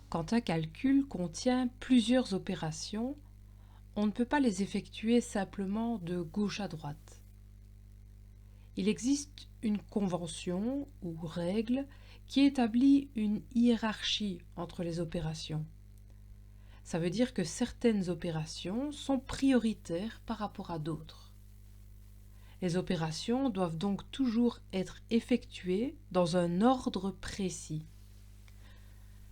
Quand un calcul contient plusieurs opérations, on ne peut pas les effectuer simplement de gauche à droite. Il existe une convention ou règle qui établit une hiérarchie entre les opérations. Ça veut dire que certaines opérations sont prioritaires par rapport à d'autres. Les opérations doivent donc toujours être effectuées dans un ordre précis.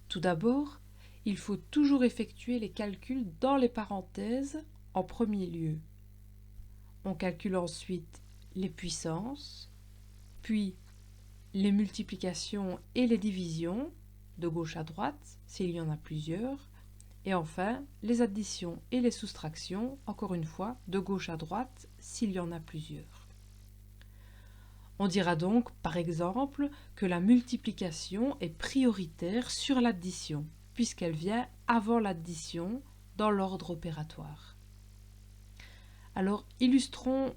Tout d'abord, il faut toujours effectuer les calculs dans les parenthèses en premier lieu. On calcule ensuite les puissances, puis les multiplications et les divisions, de gauche à droite, s'il y en a plusieurs, et enfin les additions et les soustractions, encore une fois, de gauche à droite, s'il y en a plusieurs. On dira donc, par exemple, que la multiplication est prioritaire sur l'addition, puisqu'elle vient avant l'addition dans l'ordre opératoire. Alors, illustrons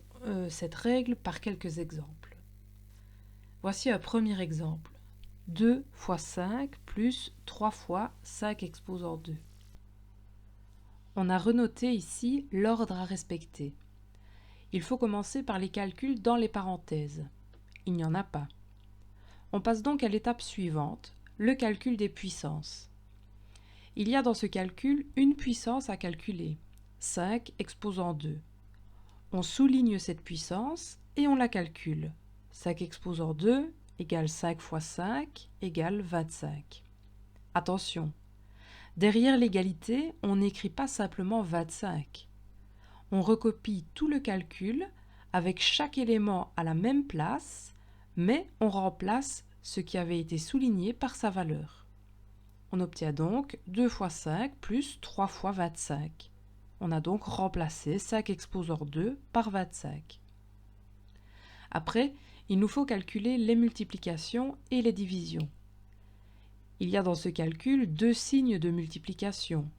cette règle par quelques exemples. Voici un premier exemple. 2 fois 5 plus 3 fois 5 exposant 2. On a renoté ici l'ordre à respecter. Il faut commencer par les calculs dans les parenthèses. Il n'y en a pas. On passe donc à l'étape suivante, le calcul des puissances. Il y a dans ce calcul une puissance à calculer, 5 exposant 2. On souligne cette puissance et on la calcule. 5 exposant 2 égale 5 fois 5 égale 25. Attention, derrière l'égalité, on n'écrit pas simplement 25. On recopie tout le calcul avec chaque élément à la même place, mais on remplace ce qui avait été souligné par sa valeur. On obtient donc 2 fois 5 plus 3 fois 25. On a donc remplacé 5 exposant 2 par 25. Après, il nous faut calculer les multiplications et les divisions. Il y a dans ce calcul deux signes de multiplication,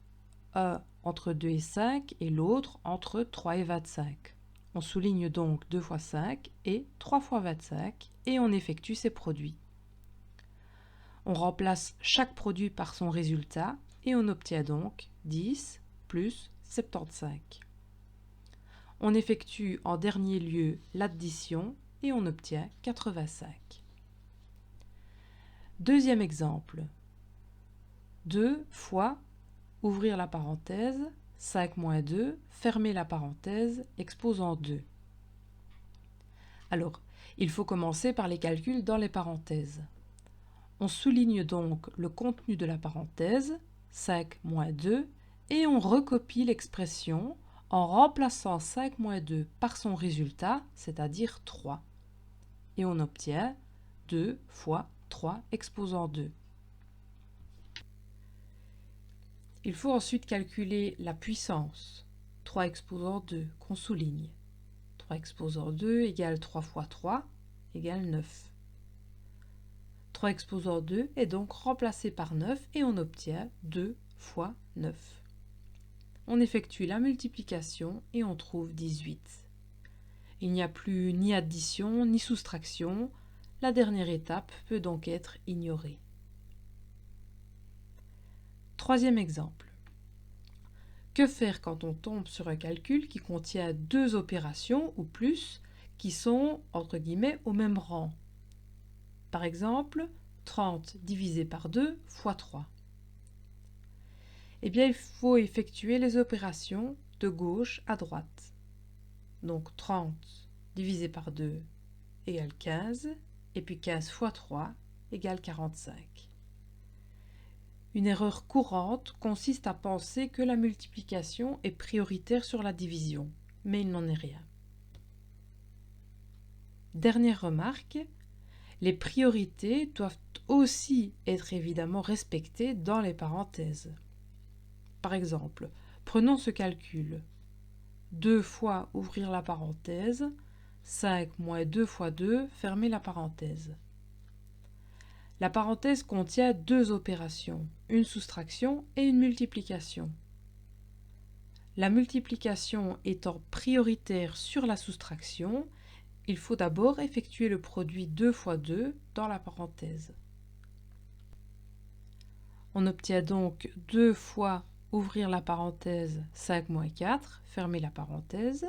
un entre 2 et 5 et l'autre entre 3 et 25. On souligne donc 2 fois 5 et 3 fois 25 et on effectue ces produits. On remplace chaque produit par son résultat et on obtient donc 10 plus 75. On effectue en dernier lieu l'addition et on obtient 85. Deuxième exemple. 2 fois, ouvrir la parenthèse, 5 moins 2, fermer la parenthèse, exposant 2. Alors, il faut commencer par les calculs dans les parenthèses. On souligne donc le contenu de la parenthèse, 5 moins 2, et on recopie l'expression en remplaçant 5 moins 2 par son résultat, c'est-à-dire 3. Et on obtient 2 fois 3 exposant 2. Il faut ensuite calculer la puissance, 3 exposant 2, qu'on souligne. 3 exposant 2 égale 3 fois 3 égale 9. 3 exposant 2 est donc remplacé par 9 et on obtient 2 fois 9. On effectue la multiplication et on trouve 18. Il n'y a plus ni addition ni soustraction, la dernière étape peut donc être ignorée. Troisième exemple. Que faire quand on tombe sur un calcul qui contient deux opérations ou plus qui sont, entre guillemets, au même rang? Par exemple, 30 divisé par 2 fois 3. Eh bien, il faut effectuer les opérations de gauche à droite. Donc 30 divisé par 2 égale 15, et puis 15 fois 3 égale 45. Une erreur courante consiste à penser que la multiplication est prioritaire sur la division, mais il n'en est rien. Dernière remarque, les priorités doivent aussi être évidemment respectées dans les parenthèses. Par exemple, prenons ce calcul. 2 fois ouvrir la parenthèse, 5 moins 2 fois 2, fermer la parenthèse. La parenthèse contient deux opérations, une soustraction et une multiplication. La multiplication étant prioritaire sur la soustraction, il faut d'abord effectuer le produit 2 fois 2 dans la parenthèse. On obtient donc 2 fois, ouvrir la parenthèse, 5 moins 4, fermer la parenthèse,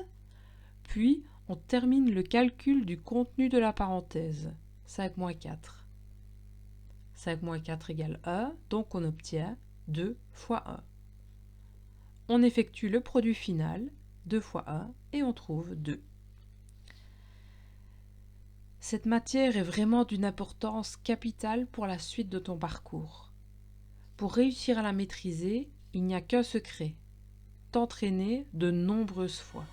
puis on termine le calcul du contenu de la parenthèse, 5 moins 4. 5 moins 4 égale 1, donc on obtient 2 fois 1. On effectue le produit final, 2 fois 1, et on trouve 2. Cette matière est vraiment d'une importance capitale pour la suite de ton parcours. Pour réussir à la maîtriser, il n'y a qu'un secret: t'entraîner de nombreuses fois.